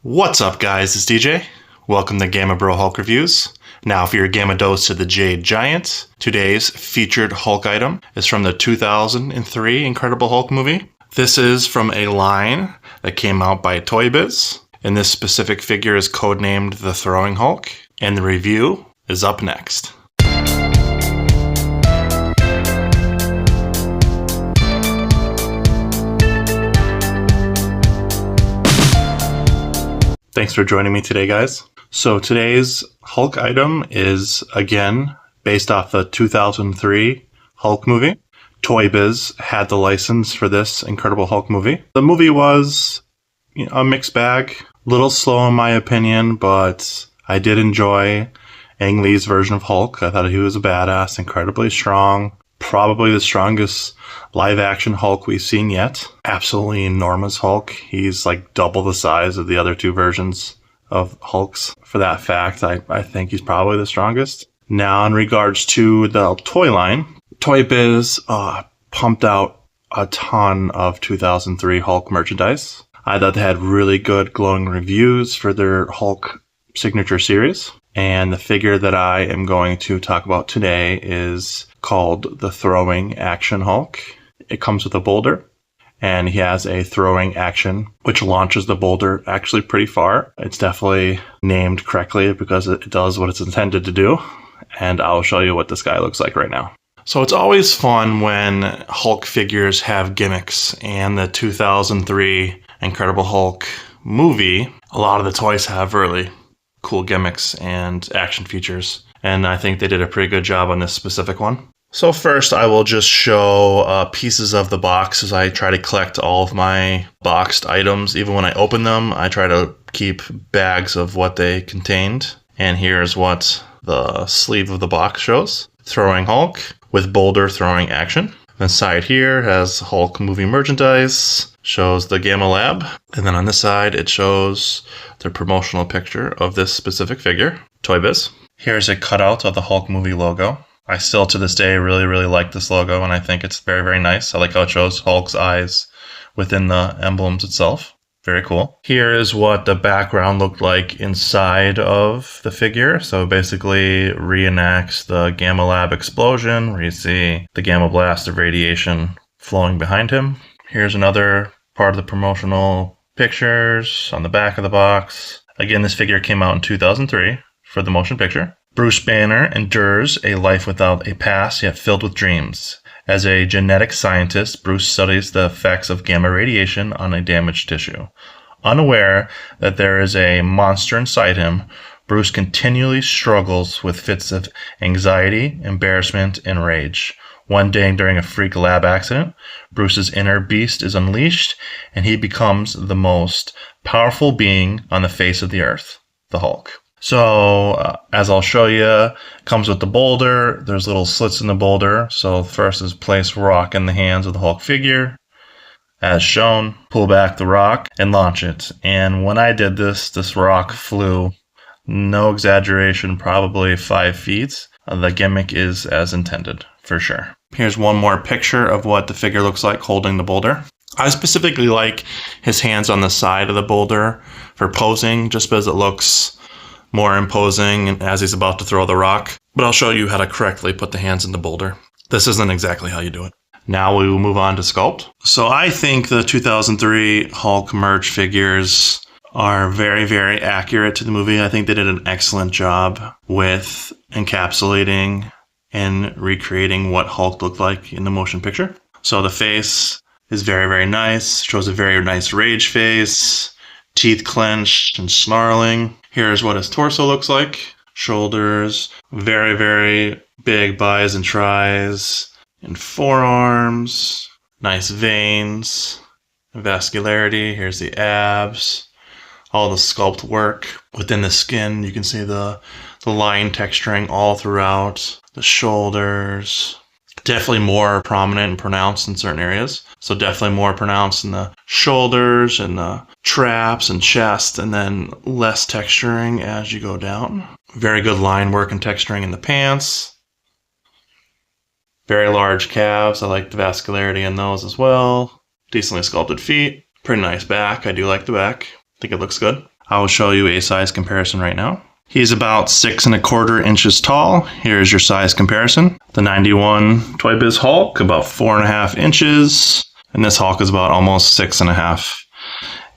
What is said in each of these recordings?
What's up, guys? It's DJ. Welcome to Gamma Bro Hulk Reviews. Now for your Gamma Dose to the Jade Giant. Today's featured Hulk item is from the 2003 Incredible Hulk movie. This is from a line that came out by Toy Biz, and this specific figure is codenamed the Throwing Hulk, and the review is up next. Thanks for joining me today, guys. So today's Hulk item is, again, based off the 2003 Hulk movie. Toy Biz had the license for this Incredible Hulk movie. The movie was a mixed bag, a little slow in my opinion, but I did enjoy Ang Lee's version of Hulk. I thought he was a badass, incredibly strong, probably the strongest live-action Hulk we've seen yet. Absolutely enormous Hulk. He's like double the size of the other two versions of Hulks. For that fact, I think he's probably the strongest. Now, in regards to the toy line, Toy Biz pumped out a ton of 2003 Hulk merchandise. I thought they had really good glowing reviews for their Hulk signature series. And the figure that I am going to talk about today is called the Throwing Action Hulk. It comes with a boulder, and he has a throwing action, which launches the boulder actually pretty far. It's definitely named correctly because it does what it's intended to do, and I'll show you what this guy looks like right now. So it's always fun when Hulk figures have gimmicks, and the 2003 Incredible Hulk movie, a lot of the toys have really cool gimmicks and action features, and I think they did a pretty good job on this specific one. So first, I will just show pieces of the box as I try to collect all of my boxed items. Even when I open them, I try to keep bags of what they contained. And here's what the sleeve of the box shows. Throwing Hulk with boulder throwing action. Inside here has Hulk movie merchandise, shows the Gamma Lab. And then on this side, it shows the promotional picture of this specific figure, Toy Biz. Here's a cutout of the Hulk movie logo. I still, to this day, really like this logo, and I think it's very, very nice. I like how it shows Hulk's eyes within the emblems itself. Very cool. Here is what the background looked like inside of the figure. So basically reenacts the Gamma Lab explosion, where you see the Gamma blast of radiation flowing behind him. Here's another part of the promotional pictures on the back of the box. Again, this figure came out in 2003 for the motion picture. Bruce Banner endures a life without a past, yet filled with dreams. As a genetic scientist, Bruce studies the effects of gamma radiation on a damaged tissue. Unaware that there is a monster inside him, Bruce continually struggles with fits of anxiety, embarrassment, and rage. One day during a freak lab accident, Bruce's inner beast is unleashed, and he becomes the most powerful being on the face of the earth, the Hulk. So, as I'll show you, comes with the boulder. There's little slits in the boulder. So first is place rock in the hands of the Hulk figure. As shown, pull back the rock and launch it. And when I did this rock flew, no exaggeration, probably 5 feet. The gimmick is as intended, for sure. Here's one more picture of what the figure looks like holding the boulder. I specifically like his hands on the side of the boulder for posing, just because it looks more imposing as he's about to throw the rock. But I'll show you how to correctly put the hands in the boulder. This isn't exactly how you do it. Now we will move on to Sculpt. So I think the 2003 Hulk merch figures are very, very accurate to the movie. I think they did an excellent job with encapsulating and recreating what Hulk looked like in the motion picture. So the face is very, very nice. Shows a very nice rage face. Teeth clenched and snarling. Here's what his torso looks like. Shoulders, very, very big bis and tris. And forearms, nice veins, vascularity. Here's the abs. All the sculpt work within the skin. You can see the line texturing all throughout. The shoulders, definitely more prominent and pronounced in certain areas. So definitely more pronounced in the shoulders and the traps and chest, and then less texturing as you go down. Very good line work and texturing in the pants. Very large calves. I like the vascularity in those as well. Decently sculpted feet. Pretty nice back. I do like the back. I think it looks good. I will show you a size comparison right now. He's about 6¼ inches tall. Here's your size comparison. The 91 Toy Biz Hulk, about 4½ inches. And this Hulk is about almost 6½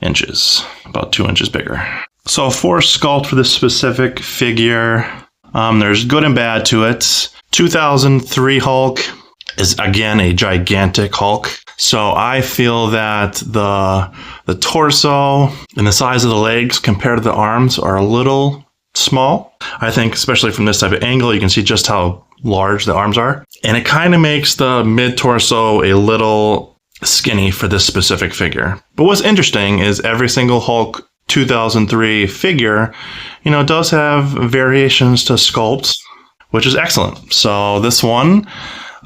inches, about 2 inches bigger. So for Sculpt for this specific figure, there's good and bad to it. 2003 Hulk is again a gigantic Hulk. So I feel that the torso and the size of the legs compared to the arms are a little small. I think especially from this type of angle, you can see just how large the arms are. And it kind of makes the mid-torso a little skinny for this specific figure. But what's interesting is every single Hulk 2003 figure, does have variations to Sculpt, which is excellent. So this one,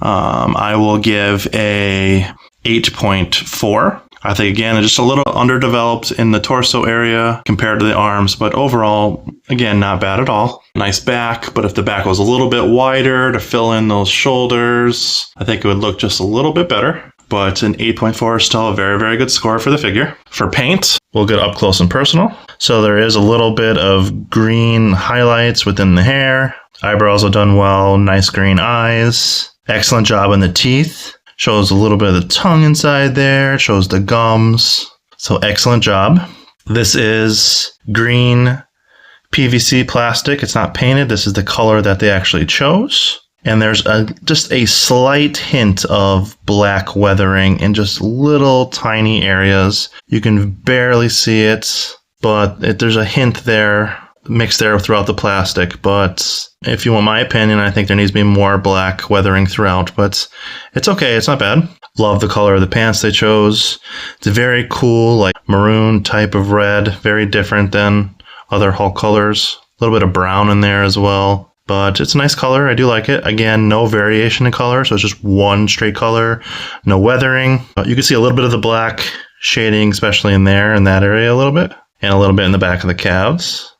I will give a 8.4. I think, again, just a little underdeveloped in the torso area compared to the arms, but overall, again, not bad at all. Nice back, but if the back was a little bit wider to fill in those shoulders, I think it would look just a little bit better. But an 8.4 is still a very, very good score for the figure. For paint, we'll get up close and personal. So there is a little bit of green highlights within the hair. Eyebrows are done well, nice green eyes. Excellent job on the teeth. Shows a little bit of the tongue inside there, shows the gums. So excellent job. This is green PVC plastic. It's not painted. This is the color that they actually chose. And there's just a slight hint of black weathering in just little tiny areas. You can barely see it, but there's a hint there, mixed there throughout the plastic. But if you want my opinion, I think there needs to be more black weathering throughout, but it's okay. It's not bad. Love the color of the pants they chose. It's a very cool, like maroon type of red, very different than other Hulk colors. A little bit of brown in there as well, but it's a nice color. I do like it. Again, no variation in color, so it's just one straight color, no weathering. You can see a little bit of the black shading, especially in there, in that area a little bit, and a little bit in the back of the calves,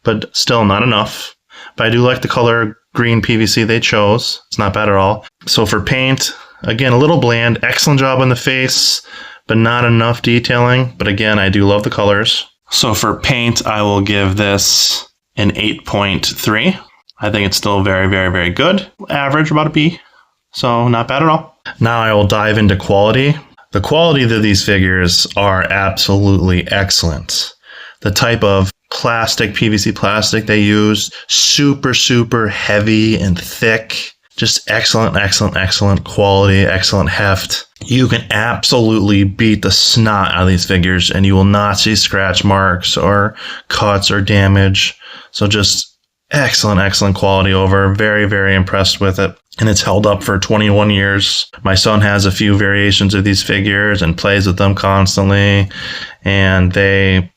but still not enough. But I do like the color green PVC they chose. It's not bad at all. So for paint, again, a little bland. Excellent job on the face, but not enough detailing. But again, I do love the colors. So for paint, I will give this an 8.3. I think it's still very, very, very good. Average, about a B. So not bad at all. Now I will dive into quality. The quality of these figures are absolutely excellent. The type of PVC plastic they use, super, super heavy and thick. Just excellent, excellent, excellent quality, excellent heft. You can absolutely beat the snot out of these figures and you will not see scratch marks or cuts or damage. So just excellent, excellent quality over. Very, very impressed with it. And it's held up for 21 years. My son has a few variations of these figures and plays with them constantly. And they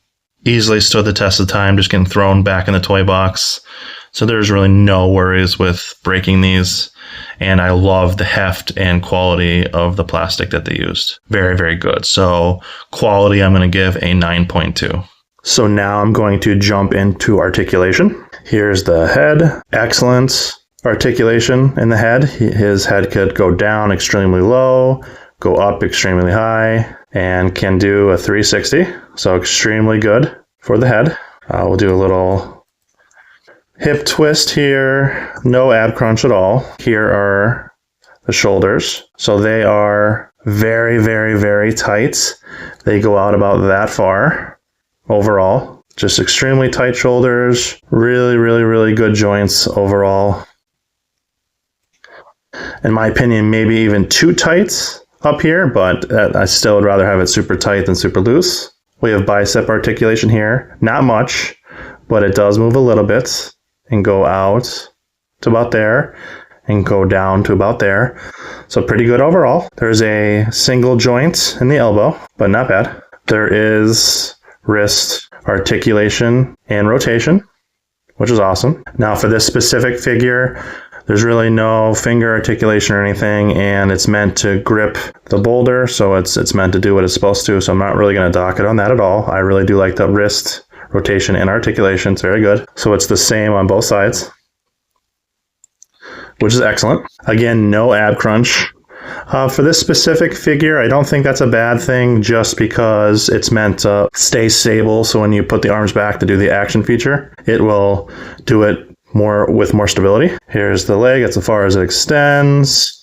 easily stood the test of time, just getting thrown back in the toy box. So there's really no worries with breaking these. And I love the heft and quality of the plastic that they used. Very, very good. So quality, I'm going to give a 9.2. So now I'm going to jump into articulation. Here's the head. Excellent articulation in the head. His head could go down extremely low, go up extremely high, and can do a 360. So extremely good for the head. We'll do a little hip twist here. No ab crunch at all. Here are the shoulders. So they are very, very, very tight. They go out about that far overall. Just extremely tight shoulders. Really, really, really good joints overall. In my opinion, maybe even too tight up here, but I still would rather have it super tight than super loose. We have bicep articulation here. Not much, but it does move a little bit and go out to about there and go down to about there. So pretty good overall. There's a single joint in the elbow, but not bad. There is wrist articulation and rotation, which is awesome. Now for this specific figure, there's really no finger articulation or anything, and it's meant to grip the boulder, so it's meant to do what it's supposed to, so I'm not really going to dock it on that at all. I really do like the wrist rotation and articulation. It's very good. So it's the same on both sides, which is excellent. Again, no ab crunch For this specific figure, I don't think that's a bad thing just because it's meant to stay stable. So when you put the arms back to do the action feature, it will do it with more stability. Here's the leg. It's as far as it extends.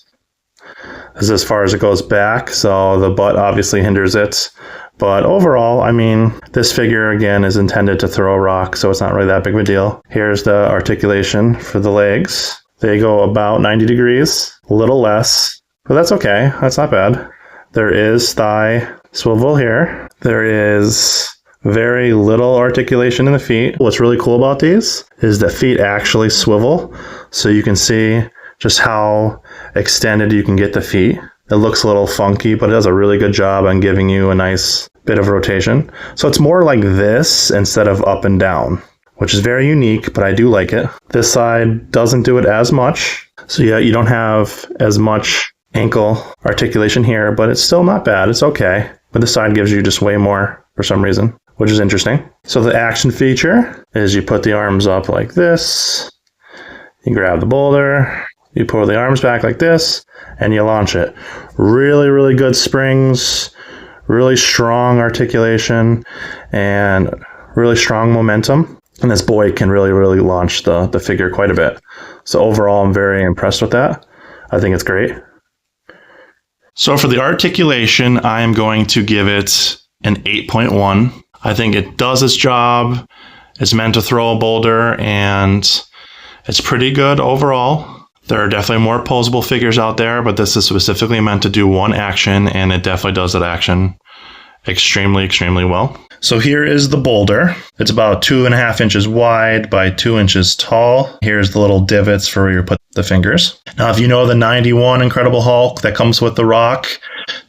This is as far as it goes back. So the butt obviously hinders it. But overall, I mean, this figure, again, is intended to throw a rock, so it's not really that big of a deal. Here's the articulation for the legs. They go about 90 degrees, a little less, but that's okay. That's not bad. There is thigh swivel here. There is very little articulation in the feet. What's really cool about these is the feet actually swivel, so you can see just how extended you can get the feet. It looks a little funky, but it does a really good job on giving you a nice bit of rotation. So it's more like this instead of up and down, which is very unique, but I do like it. This side doesn't do it as much. So yeah, you don't have as much ankle articulation here, but it's still not bad. It's okay. But this side gives you just way more for some reason, which is interesting. So the action feature is you put the arms up like this. You grab the boulder. You pull the arms back like this, and you launch it. Really, really good springs, really strong articulation, and really strong momentum. And this boy can really, really launch the figure quite a bit. So overall, I'm very impressed with that. I think it's great. So for the articulation, I am going to give it an 8.1. I think it does its job. It's meant to throw a boulder, and it's pretty good overall. There are definitely more posable figures out there, but this is specifically meant to do one action, and it definitely does that action extremely, extremely well. So here is the boulder. It's about 2.5 inches wide by 2 inches tall. Here's the little divots for where you put the fingers. Now, if you know the 91 Incredible Hulk that comes with the rock,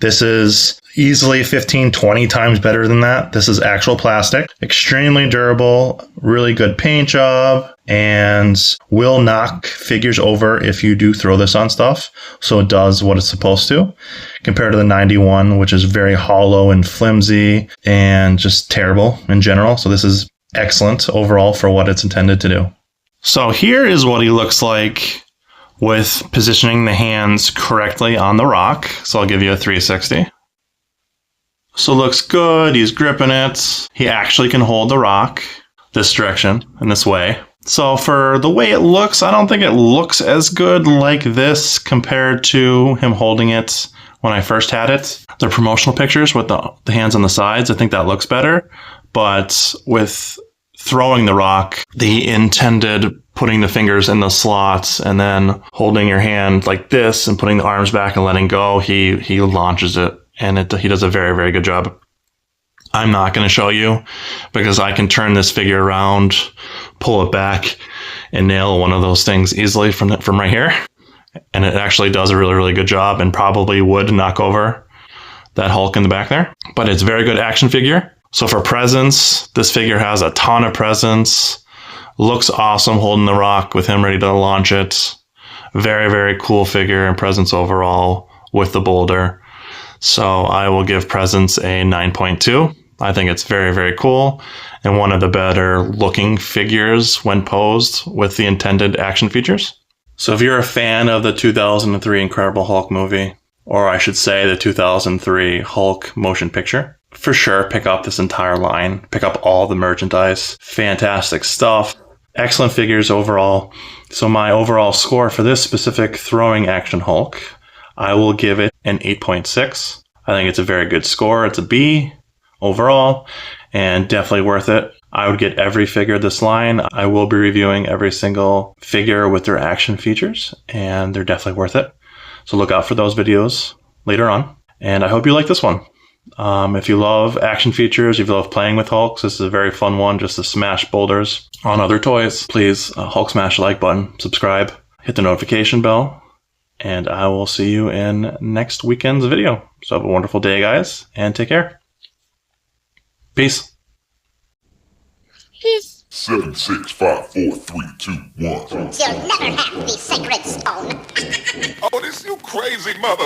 this is easily 15, 20 times better than that. This is actual plastic, extremely durable, really good paint job, and will knock figures over if you do throw this on stuff. So it does what it's supposed to, compared to the 91, which is very hollow and flimsy and just terrible in general. So this is excellent overall for what it's intended to do. So here is what he looks like with positioning the hands correctly on the rock. So I'll give you a 360. So looks good. He's gripping it. He actually can hold the rock this direction and this way. So for the way it looks, I don't think it looks as good like this compared to him holding it when I first had it. The promotional pictures with the hands on the sides, I think that looks better. But with throwing the rock, the intended putting the fingers in the slots and then holding your hand like this and putting the arms back and letting go, he launches it. And he does a very, very good job. I'm not going to show you because I can turn this figure around, pull it back, and nail one of those things easily from right here. And it actually does a really, really good job and probably would knock over that Hulk in the back there. But it's a very good action figure. So for presence, this figure has a ton of presence. Looks awesome holding the rock with him ready to launch it. Very, very cool figure and presence overall with the boulder. So I will give presence a 9.2. I think it's very, very cool and one of the better looking figures when posed with the intended action features. So if you're a fan of the 2003 Incredible Hulk movie, or I should say the 2003 Hulk motion picture, for sure pick up this entire line. Pick up all the merchandise. Fantastic stuff. Excellent figures overall. So my overall score for this specific throwing action Hulk, I will give it an 8.6. I think it's a very good score. It's a B overall and definitely worth it. I would get every figure this line. I will be reviewing every single figure with their action features and they're definitely worth it. So look out for those videos later on. And I hope you like this one. If you love action features, if you love playing with Hulks, this is a very fun one just to smash boulders on other toys. Please Hulk smash the like button, subscribe, hit the notification bell. And I will see you in next weekend's video. So have a wonderful day, guys, and take care. Peace. Peace. 7, 6, 5, 4, 3, 2, 1. You'll never have the sacred stone. Oh, this you crazy mother.